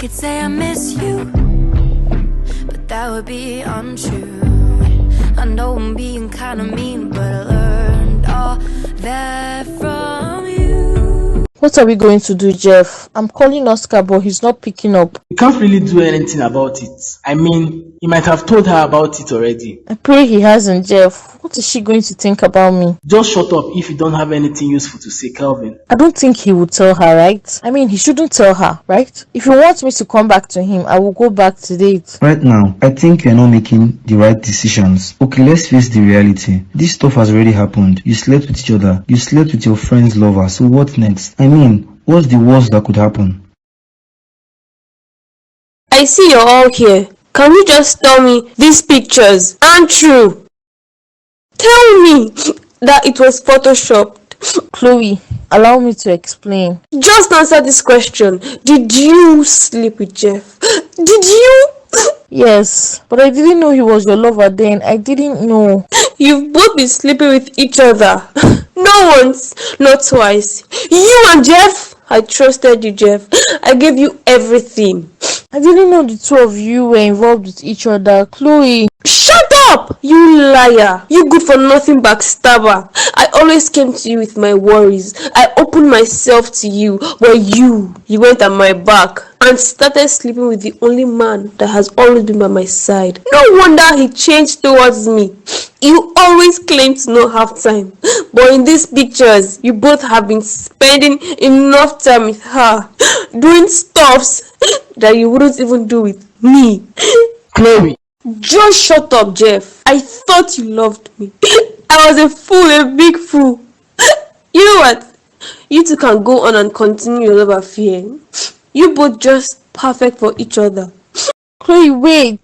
could say I miss you, but that would be untrue. I know I'm being kinda mean, but I learned all that from you. What are we going to do, Jeff? I'm calling Oscar, but he's not picking up. We can't really do anything about it. I mean, he might have told her about it already. I pray he hasn't, Jeff. What is she going to think about me? Just shut up if you don't have anything useful to say, Calvin. I don't think he would tell her, right? I mean, he shouldn't tell her, right? If he wants me to come back to him, I will go back to date. Right now, I think you're not making the right decisions. Okay, let's face the reality. This stuff has already happened. You slept with each other. You slept with your friend's lover. So what next? I mean, what's the worst that could happen? I see you're all here. Can you just tell me these pictures aren't true? Tell me that it was photoshopped. Chloe, allow me to explain. Just answer this question. Did you sleep with Jeff? Did you? Yes, but I didn't know he was your lover then. I didn't know. You've both been sleeping with each other. Not once, not twice. You and Jeff? I trusted you, Jeff. I gave you everything. I didn't know the two of you were involved with each other. Chloe. Shut up! You liar! You good for nothing backstabber. I always came to you with my worries. I opened myself to you, but you went at my back and started sleeping with the only man that has always been by my side. No wonder he changed towards me. You always claim to not have time, but in these pictures, you both have been spending enough time with her, doing stuffs that you wouldn't even do with me. Chloe. Just shut up, Jeff. I thought you loved me. I was a fool, a big fool. You know what? You two can go on and continue your love affair. You both just perfect for each other. Chloe, wait.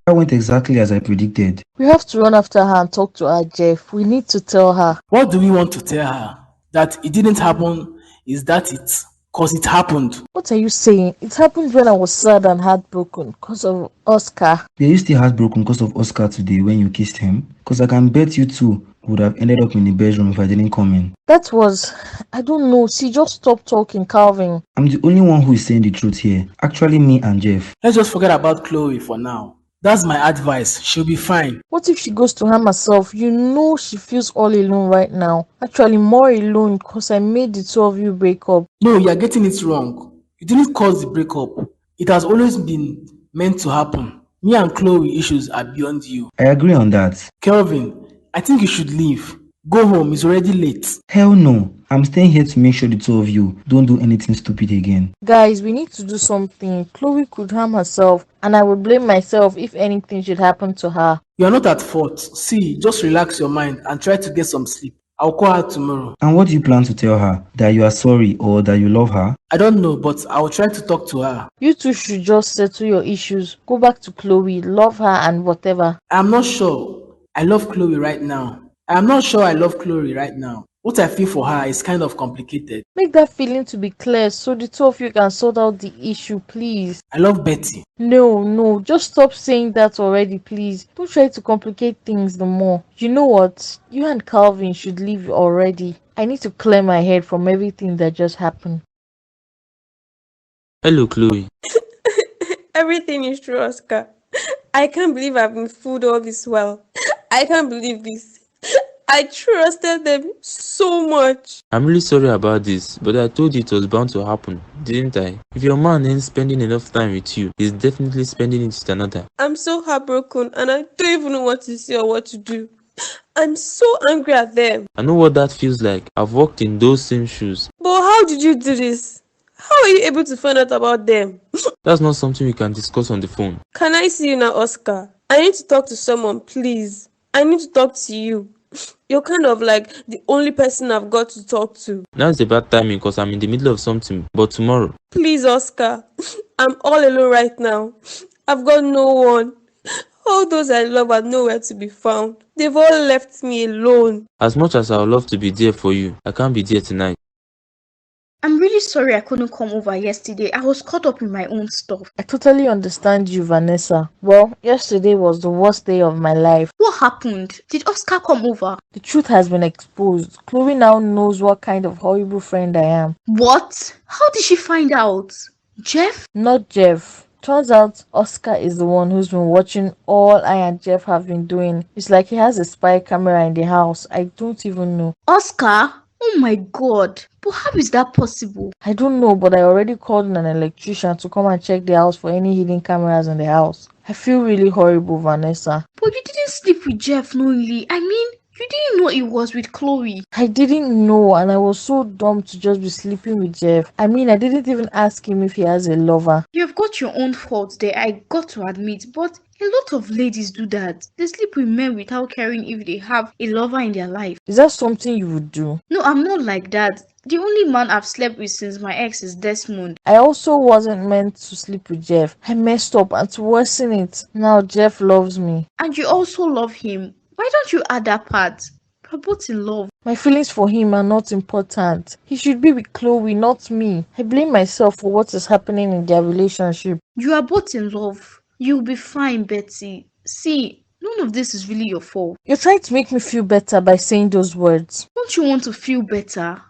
That went exactly as I predicted. We have to run after her and talk to her, Jeff. We need to tell her. What do we want to tell her? That it didn't happen? Is that it? Because it happened. What are you saying? It happened when I was sad and heartbroken because of Oscar. Were you still heartbroken because of Oscar today when you kissed him? Because I can bet you two would have ended up in the bedroom if I didn't come in. That was... I don't know. See, just stop talking, Calvin. I'm the only one who is saying the truth here. Actually, me and Jeff. Let's just forget about Chloe for now. That's my advice. She'll be fine. What if she goes to harm herself? You know she feels all alone right now. Actually, more alone because I made the two of you break up. No, you're getting it wrong. You didn't cause the breakup. It has always been meant to happen. Me and Chloe issues are beyond you. I agree on that. Kelvin, I think you should leave. Go home. It's already late. Hell no. I'm staying here to make sure the two of you don't do anything stupid again. Guys, we need to do something. Chloe could harm herself and I would blame myself if anything should happen to her. You're not at fault. See, just relax your mind and try to get some sleep. I'll call her tomorrow. And what do you plan to tell her? That you are sorry or that you love her? I don't know, but I'll try to talk to her. You two should just settle your issues. Go back to Chloe, love her and whatever. I'm not sure I love Chloe right now. What I feel for her is kind of complicated. Make that feeling to be clear so the two of you can sort out the issue, please. I love Betty. No, just stop saying that already, please. Don't try to complicate things the more. You know what? You and Calvin should leave already. I need to clear my head from everything that just happened. Hello, Chloe. Everything is true, Oscar. I can't believe I've been fooled all this while. I can't believe this. I trusted them so much. I'm really sorry about this, but I told you it was bound to happen, didn't I? If your man ain't spending enough time with you, he's definitely spending it with another. I'm so heartbroken and I don't even know what to say or what to do. I'm so angry at them. I know what that feels like. I've walked in those same shoes. But how did you do this? How are you able to find out about them? That's not something we can discuss on the phone. Can I see you now, Oscar? I need to talk to someone, please. I need to talk to you. You're kind of like the only person I've got to talk to. Now it's a bad timing because I'm in the middle of something, but tomorrow. Please, Oscar. I'm all alone right now. I've got no one. All those I love are nowhere to be found. They've all left me alone. As much as I would love to be there for you, I can't be there tonight. I'm really sorry I couldn't come over yesterday. I was caught up in my own stuff. I totally understand you, Vanessa. Well, yesterday was the worst day of my life. What happened? Did Oscar come over? The truth has been exposed. Chloe now knows what kind of horrible friend I am. What? How did she find out? Jeff? Not Jeff. Turns out Oscar is the one who's been watching all I and Jeff have been doing. It's like he has a spy camera in the house. I don't even know. Oscar? Oh my god. But how is that possible? I don't know, but I already called in an electrician to come and check the house for any hidden cameras in the house. I feel really horrible, Vanessa. But you didn't sleep with Jeff knowingly. I mean, you didn't know it was with Chloe. I didn't know, and I was so dumb to just be sleeping with Jeff. I mean, I didn't even ask him if he has a lover. You've got your own faults there, I got to admit, but a lot of ladies do that. They sleep with men without caring if they have a lover in their life. Is that something you would do? No, I'm not like that. The only man I've slept with since my ex is Desmond. I also wasn't meant to sleep with Jeff. I messed up, and to worsen it, now Jeff loves me. And you also love him. Why don't you add that part? We're both in love. My feelings for him are not important. He should be with Chloe, not me. I blame myself for what is happening in their relationship. You are both in love. You'll be fine, Betty. See, none of this is really your fault. You're trying to make me feel better by saying those words. Don't you want to feel better?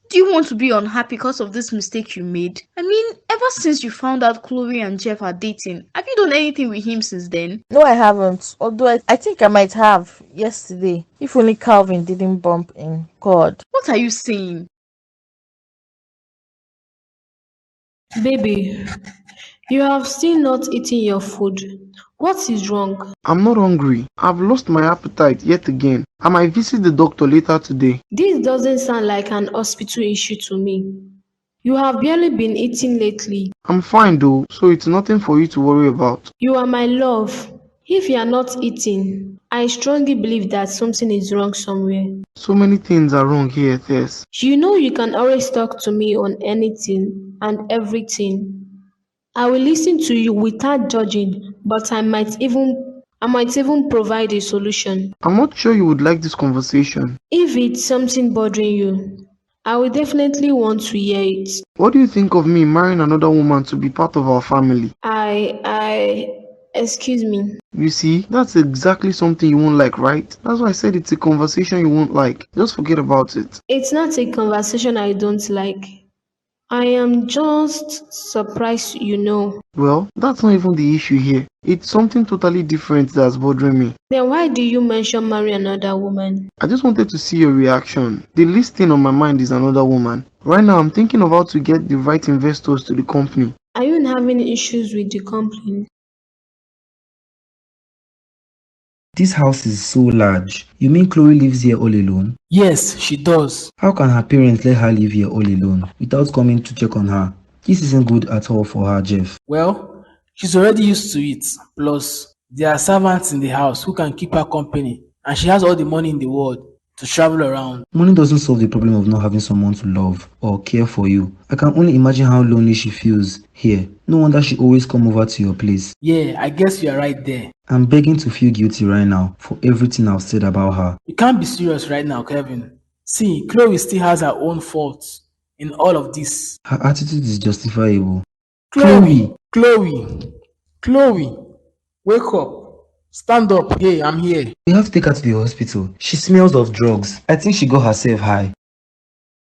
Do you want to be unhappy because of this mistake you made? I mean, ever since you found out Chloe and Jeff are dating, have you done anything with him since then? No, I haven't. Although I think I might have yesterday. If only Calvin didn't bump in. God. What are you saying? Baby, you have still not eaten your food. What is wrong? I'm not hungry. I've lost my appetite yet again. I might visit the doctor later today. This doesn't sound like an hospital issue to me. You have barely been eating lately. I'm fine though, so it's nothing for you to worry about. You are my love. If you are not eating, I strongly believe that something is wrong somewhere. So many things are wrong here, Tess. You know you can always talk to me on anything and everything. I will listen to you without judging, but I might even provide a solution. I'm not sure you would like this conversation. If it's something bothering you, I will definitely want to hear it. What do you think of me marrying another woman to be part of our family? Excuse me. You see, that's exactly something you won't like, right? That's why I said it's a conversation you won't like. Just forget about it. It's not a conversation I don't like. I am just surprised, you know. Well, that's not even the issue here. It's something totally different that's bothering me. Then why do you mention marry another woman? I just wanted to see your reaction. The least thing on my mind is another woman. Right now, I'm thinking of how to get the right investors to the company. Are you having issues with the company? This house is so large. You mean Chloe lives here all alone? Yes, she does. How can her parents let her live here all alone without coming to check on her? This isn't good at all for her, Jeff. Well, she's already used to it. Plus, there are servants in the house who can keep her company, and she has all the money in the world to travel around. Money doesn't solve the problem of not having someone to love or care for you. I can only imagine how lonely she feels here. No wonder she always come over to your place. Yeah, I guess you are right there. I'm begging to feel guilty right now for everything I've said about her. You can't be serious right now, Kevin. See, Chloe still has her own faults in all of this. Her attitude is justifiable. Chloe, wake up. Stand up. Hey, I'm here. We have to take her to the hospital. She smells of drugs. I think she got herself high.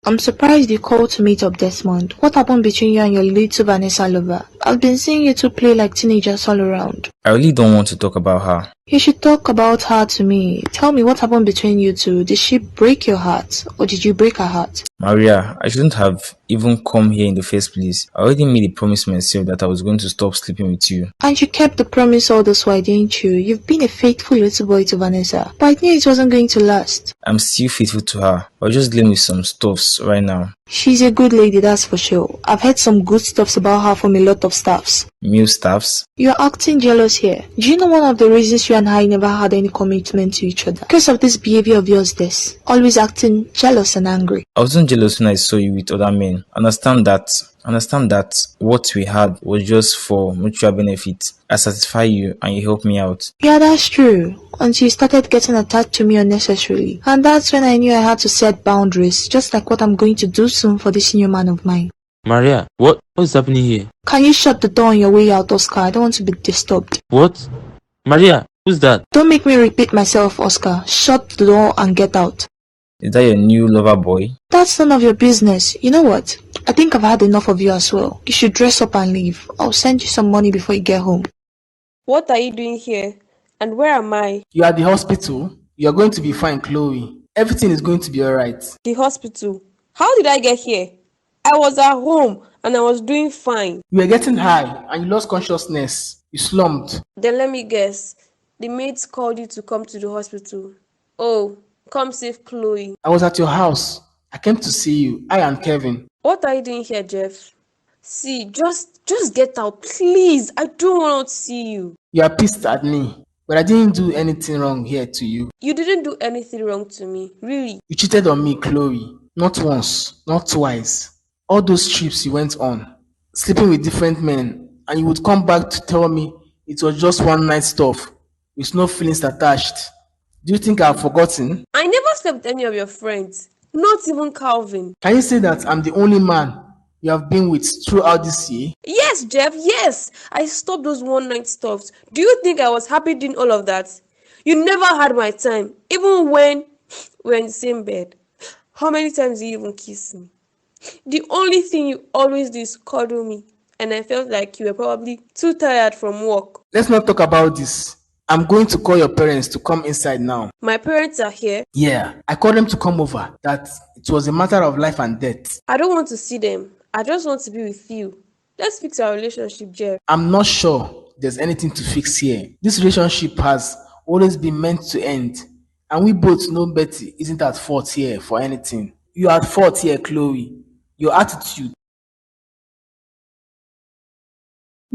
I'm surprised you called to meet up Desmond. What happened between you and your little Vanessa lover? I've been seeing you two play like teenagers all around. I really don't want to talk about her. You should talk about her to me. Tell me what happened between you two. Did she break your heart? Or did you break her heart? Maria, I shouldn't have even come here in the first place. I already made a promise myself that I was going to stop sleeping with you. And you kept the promise all this while, didn't you? You've been a faithful little boy to Vanessa. But I knew it wasn't going to last. I'm still faithful to her. But just dealing with some stuffs right now. She's a good lady, that's for sure. I've heard some good stuffs about her from a lot of staffs. New staffs? You're acting jealous here. Do you know one of the reasons you and I never had any commitment to each other? Because of this behavior of yours, this. Always acting jealous and angry. I wasn't jealous when I saw you with other men. Understand that what we had was just for mutual benefit. I satisfy you and you help me out. Yeah, that's true. Until you started getting attached to me unnecessarily. And that's when I knew I had to set boundaries, just like what I'm going to do soon for this new man of mine. Maria, what's happening here? Can you shut the door on your way out, Oscar? I don't want to be disturbed. What? Maria, who's that? Don't make me repeat myself, Oscar. Shut the door and get out. Is that your new lover boy? That's none of your business. You know what? I think I've had enough of you as well. You should dress up and leave. I'll send you some money before you get home. What are you doing here? And where am I? You are at the hospital. You are going to be fine, Chloe. Everything is going to be alright. The hospital? How did I get here? I was at home and I was doing fine. You were getting high and you lost consciousness. You slumped. Then let me guess. The maids called you to come to the hospital. Oh, come save Chloe. I was at your house. I came to see you, I and Kevin. What are you doing here, Jeff? See, just get out, please. I don't want to see you. You are pissed at me, but I didn't do anything wrong here to you. You didn't do anything wrong to me, really. You cheated on me, Chloe. Not once, not twice. All those trips you went on, sleeping with different men, and you would come back to tell me it was just one night stuff, with no feelings attached. Do you think I've forgotten? I never slept with any of your friends, not even Calvin. Can you say that I'm the only man you have been with throughout this year? Yes, Jeff, yes. I stopped those one night stuffs. Do you think I was happy doing all of that? You never had my time, even when we're in the same bed. How many times do you even kiss me? The only thing you always do is cuddle me, and I felt like you were probably too tired from work. Let's not talk about this. I'm going to call your parents to come inside now. My parents are here. Yeah, I called them to come over, that it was a matter of life and death. I don't want to see them. I just want to be with you. Let's fix our relationship, Jeff. I'm not sure there's anything to fix here. This relationship has always been meant to end, and we both know Betty isn't at fault here for anything. You're at fault here, Chloe. Your attitude.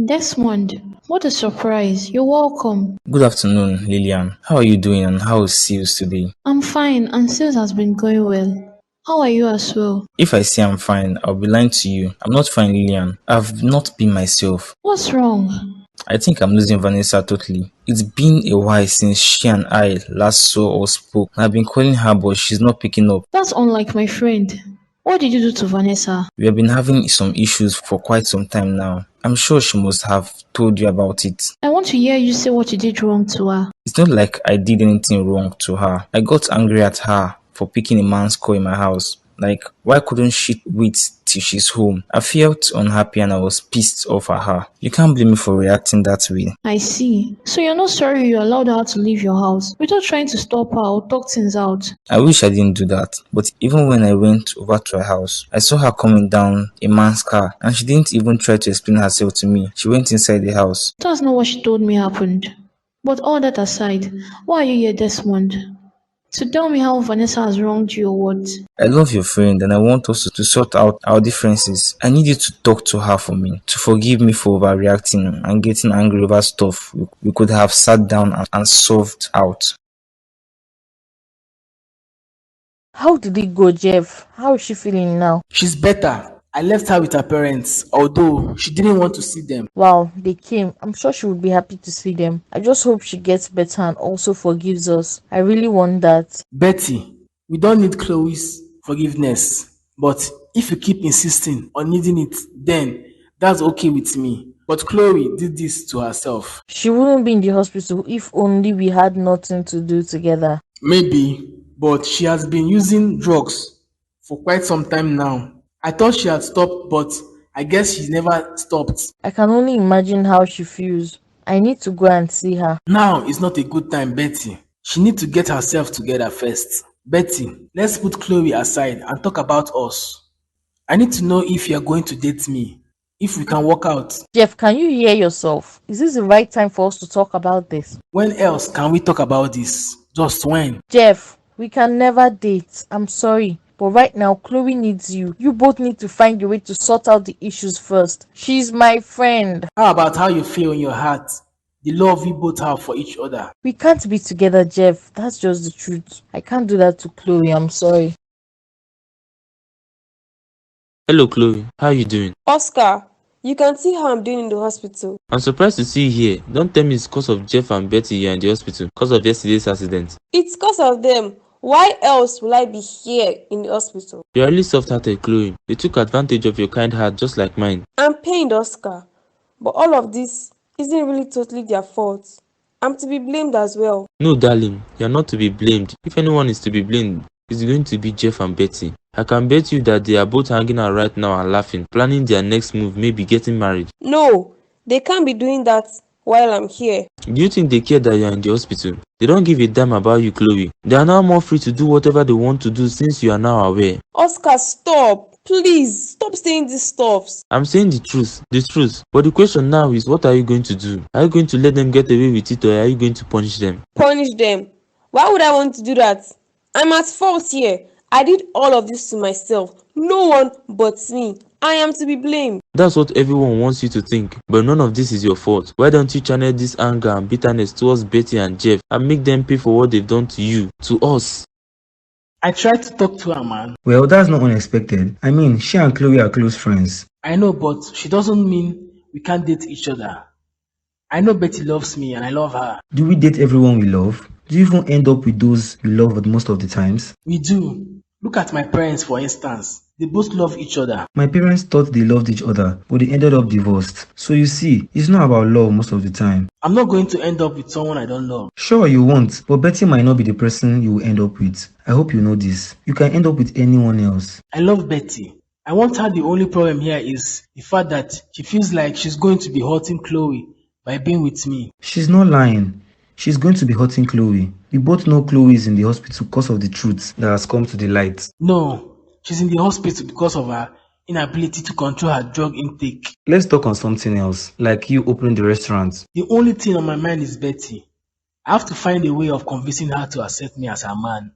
Desmond, what a surprise. You're welcome. Good afternoon, Lillian. How are you doing and how is sales today? I'm fine and sales has been going well. How are you as well? If I say I'm fine, I'll be lying to you. I'm not fine, Lillian. I've not been myself. What's wrong? I think I'm losing Vanessa totally. It's been a while since she and I last saw or spoke. I've been calling her but she's not picking up. That's unlike my friend. What did you do to Vanessa? We have been having some issues for quite some time now. I'm sure she must have told you about it. I want to hear you say what you did wrong to her. It's not like I did anything wrong to her. I got angry at her for picking a man's call in my house. Like, why couldn't she wait till she's home? I felt unhappy and I was pissed off at her. You can't blame me for reacting that way. I see. So you're not sorry you allowed her to leave your house without trying to stop her or talk things out? I wish I didn't do that. But even when I went over to her house, I saw her coming down a man's car and she didn't even try to explain herself to me. She went inside the house. That's not what she told me happened. But all that aside, why are you here, Desmond? To tell me how Vanessa has wronged you or what? I love your friend and I want us to sort out our differences. I need you to talk to her for me, to forgive me for overreacting and getting angry over stuff we could have sat down and solved out. How did it go, Jeff? How is she feeling now? She's better. I left her with her parents, although she didn't want to see them. Wow, they came. I'm sure she would be happy to see them. I just hope she gets better and also forgives us. I really want that. Betty, we don't need Chloe's forgiveness. But if you keep insisting on needing it, then that's okay with me. But Chloe did this to herself. She wouldn't be in the hospital if only we had nothing to do together. Maybe, but she has been using drugs for quite some time now. I thought she had stopped, but I guess she never stopped. I can only imagine how she feels. I need to go and see her. Now is not a good time, Betty. She needs to get herself together first. Betty, let's put Chloe aside and talk about us. I need to know if you are going to date me, if we can work out. Jeff, can you hear yourself? Is this the right time for us to talk about this? When else can we talk about this? Just when? Jeff, we can never date. I'm sorry. But right now, Chloe needs you. You both need to find a way to sort out the issues first. She's my friend. How about how you feel in your heart? The love we both have for each other. We can't be together, Jeff. That's just the truth. I can't do that to Chloe. I'm sorry. Hello, Chloe. How you doing? Oscar, you can see how I'm doing in the hospital. I'm surprised to see you here. Don't tell me it's because of Jeff and Betty you're in the hospital, because of yesterday's accident. It's because of them. Why else will I be here in the hospital? You're really soft-hearted, Chloe. They took advantage of your kind heart just like mine. I'm pained, Oscar. But all of this isn't really totally their fault. I'm to be blamed as well. No, darling, you're not to be blamed. If anyone is to be blamed, it's going to be Jeff and Betty. I can bet you that they are both hanging out right now and laughing, planning their next move, maybe getting married. No, they can't be doing that while I'm here. Do you think they care that you're in the hospital? They don't give a damn about you, Chloe. They are now more free to do whatever they want to do since you are now aware. Oscar, stop. Please, stop saying these stuffs. I'm saying the truth. But the question now is, what are you going to do? Are you going to let them get away with it, or are you going to punish them? Punish them? Why would I want to do that? I'm at fault here. I did all of this to myself. No one but me. I am to be blamed. That's what everyone wants you to think, but none of this is your fault. Why don't you channel this anger and bitterness towards Betty and Jeff and make them pay for what they've done to you, to us? I tried to talk to her, man. Well, that's not unexpected. I mean, she and Chloe are close friends. I know, but she doesn't mean we can't date each other. I know Betty loves me and I love her. Do we date everyone we love? Do you even end up with those you love at most of the times? We do. Look at my parents, for instance. They both love each other. My parents thought they loved each other, but they ended up divorced. So you see, it's not about love most of the time. I'm not going to end up with someone I don't love. Sure, you won't, but Betty might not be the person you will end up with. I hope you know this. You can end up with anyone else. I love Betty. I want her. The only problem here is the fact that she feels like she's going to be hurting Chloe by being with me. She's not lying. She's going to be hurting Chloe. We both know Chloe is in the hospital because of the truth that has come to the light. No, she's in the hospital because of her inability to control her drug intake. Let's talk on something else, like you opening the restaurant. The only thing on my mind is Betty. I have to find a way of convincing her to accept me as her man.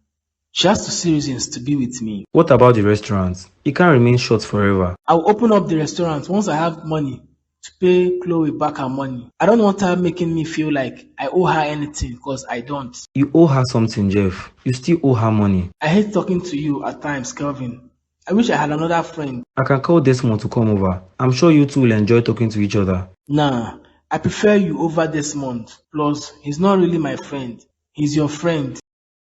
She has to see reasons to be with me. What about the restaurant? It can't remain shut forever. I'll open up the restaurant once I have money to pay Chloe back her money. I don't want her making me feel like I owe her anything, because I don't. You owe her something, Jeff. You still owe her money. I hate talking to you at times, Kelvin. I wish I had another friend. I can call Desmond to come over. I'm sure you two will enjoy talking to each other. Nah, I prefer you over Desmond. Plus, he's not really my friend. He's your friend.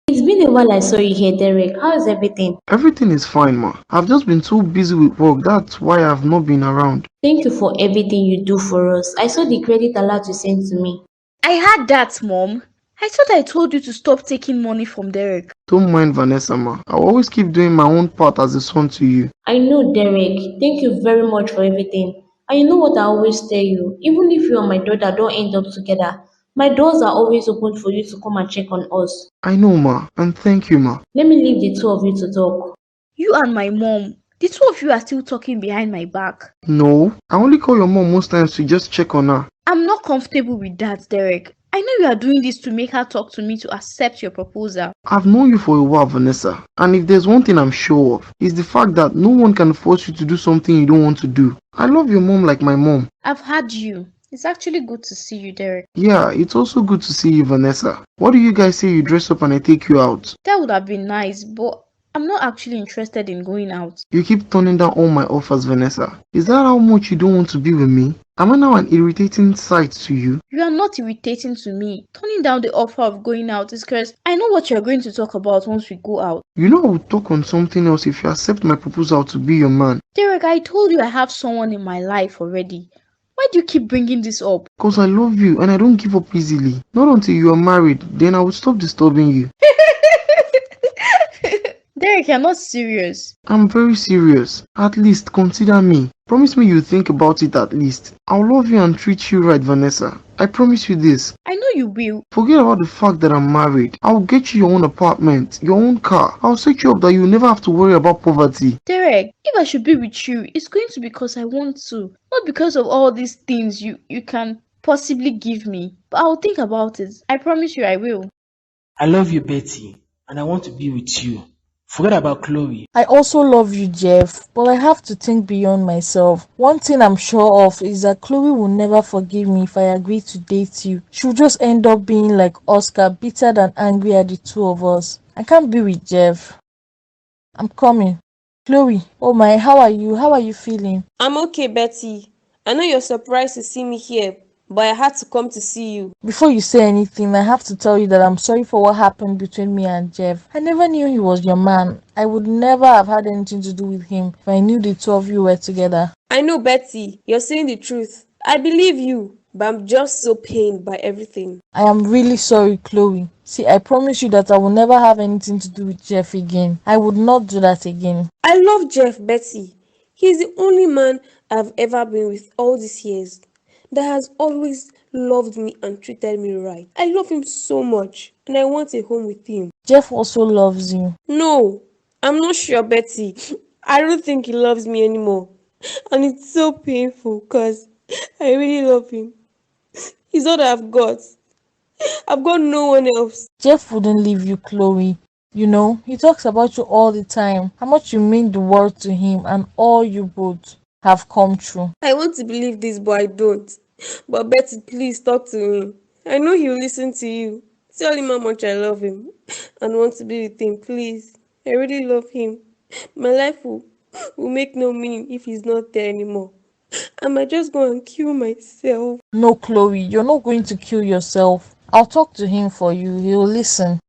It's been a while I saw you here, Derek. How is everything? Everything is fine, ma. I've just been too busy with work. That's why I've not been around. Thank you for everything you do for us. I saw the credit alert you sent to me. I had that, Mom. I thought I told you to stop taking money from Derek. Don't mind Vanessa, ma. I'll always keep doing my own part as a son to you. I know, Derek. Thank you very much for everything. And you know what I always tell you? Even if you and my daughter don't end up together, my doors are always open for you to come and check on us. I know, ma. And thank you, ma. Let me leave the two of you to talk. You and my mom, the two of you are still talking behind my back. No. I only call your mom most times to just check on her. I'm not comfortable with that, Derek. I know you are doing this to make her talk to me to accept your proposal. I've known you for a while, Vanessa. And if there's one thing I'm sure of, it's the fact that no one can force you to do something you don't want to do. I love your mom like my mom. I've had you. It's actually good to see you, Derek. Yeah, it's also good to see you, Vanessa. What do you guys say you dress up and I take you out? That would have been nice, but I'm not actually interested in going out. You keep turning down all my offers, Vanessa. Is that how much you don't want to be with me? Am I now an irritating sight to you? You are not irritating to me. Turning down the offer of going out is because I know what you're going to talk about once we go out. You know I would talk on something else if you accept my proposal to be your man. Derek, I told you I have someone in my life already. Why do you keep bringing this up? Because I love you and I don't give up easily. Not until you are married, then I will stop disturbing you. Derek, you're not serious. I'm very serious. At least consider me. Promise me you'll think about it at least. I'll love you and treat you right, Vanessa. I promise you this. I know you will. Forget about the fact that I'm married. I'll get you your own apartment, your own car. I'll set you up that you'll never have to worry about poverty. Derek, if I should be with you, it's going to be because I want to. Not because of all these things you can possibly give me. But I'll think about it. I promise you I will. I love you, Betty, and I want to be with you Forget about Chloe. I also love you, Jeff, but I have to think beyond myself. One thing I'm sure of is that Chloe will never forgive me if I agree to date you. She'll just end up being like Oscar, bitter and angry at the two of us. I can't be with Jeff. I'm coming. Chloe, oh my, how are you? How are you feeling? I'm okay, Betty. I know you're surprised to see me here, but I had to come to see you. Before you say anything, I have to tell you that I'm sorry for what happened between me and Jeff. I never knew he was your man. I would never have had anything to do with him if I knew the two of you were together. I know, Betty, you're saying the truth. I believe you, but I'm just so pained by everything. I am really sorry, Chloe. See, I promise you that I will never have anything to do with Jeff again. I would not do that again. I love Jeff, Betty. He's the only man I've ever been with all these years that has always loved me and treated me right. I love him so much and I want a home with him. Jeff also loves you. No, I'm not sure, Betty. I don't think he loves me anymore. And it's so painful because I really love him. He's all I've got. I've got no one else. Jeff wouldn't leave you, Chloe. You know, he talks about you all the time, how much you mean the world to him and all you both have come true. I want to believe this, but I don't. But Betty, please talk to him. I know he'll listen to you. Tell him how much I love him and want to be with him, please. I really love him. My life will make no meaning if he's not there anymore. I might just go and kill myself. No, Chloe, you're not going to kill yourself. I'll talk to him for you. He'll listen.